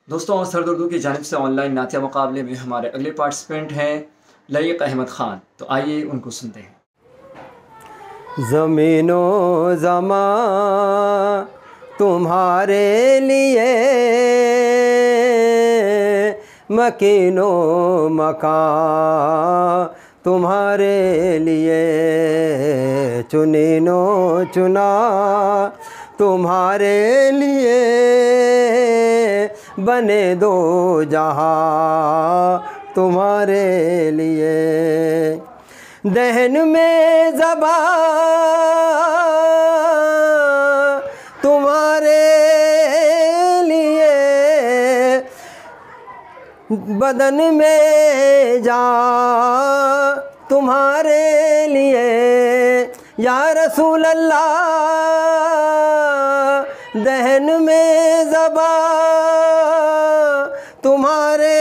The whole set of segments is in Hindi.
दोस्तों, सरद उर्दू की जानिब से ऑनलाइन नातिया मुकाबले में हमारे अगले पार्टिसिपेंट हैं लईक अहमद ख़ान। तो आइए उनको सुनते हैं। ज़मीनो ज़मा तुम्हारे लिए, मकीनो मकां तुम्हारे लिए, चुनीनो चुना तुम्हारे लिए, बने दो जहां तुम्हारे लिए। दहन में ज़बां तुम्हारे लिए, बदन में जान तुम्हारे लिए। या रसूल अल्लाह, दहन में ज़बां तुम्हारे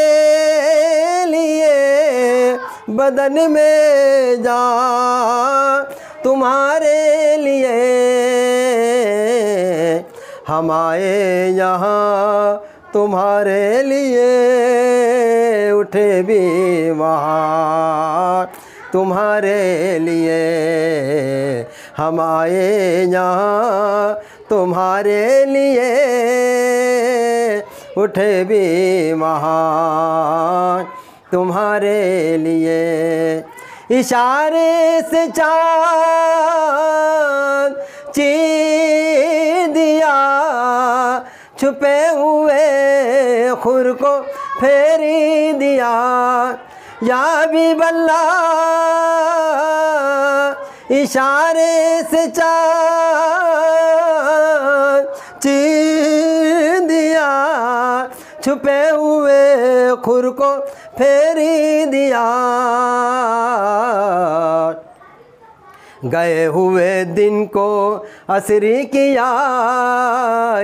लिए, बदन में जान तुम्हारे लिए। हम आए यहाँ तुम्हारे लिए, उठे भी वहाँ तुम्हारे लिए। हम आए यहाँ तुम्हारे लिए, उठे भी वहाँ तुम्हारे लिए। इशारे से चाँद चीर दिया, छुपे हुए खुर को फेरी दिया। या भी बल्ला, इशारे से चाँद चीर दिया, छुपे हुए खुर को फेरी दिया। गए हुए दिन को असरी किया,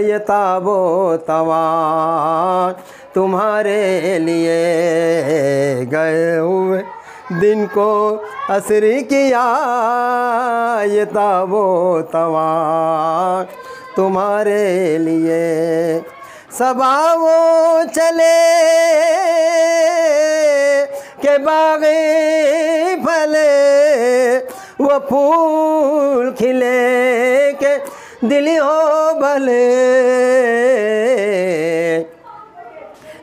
ये ताबो तवा तुम्हारे लिए। गए हुए दिन को असरी किया, ये ताबो तवा तुम्हारे लिए। सबा वो चले के बाग़े फले, वो फूल खिले के दिल हो भले।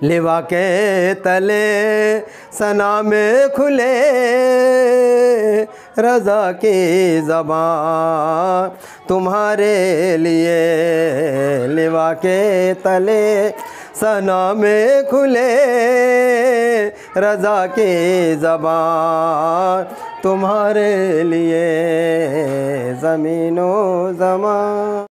लिवा के तले सना में खुले, रज़ा की ज़बां तुम्हारे लिए। लिवा के तले सना में खुले, रज़ा की ज़बां तुम्हारे लिए। ज़मीनो ज़मा।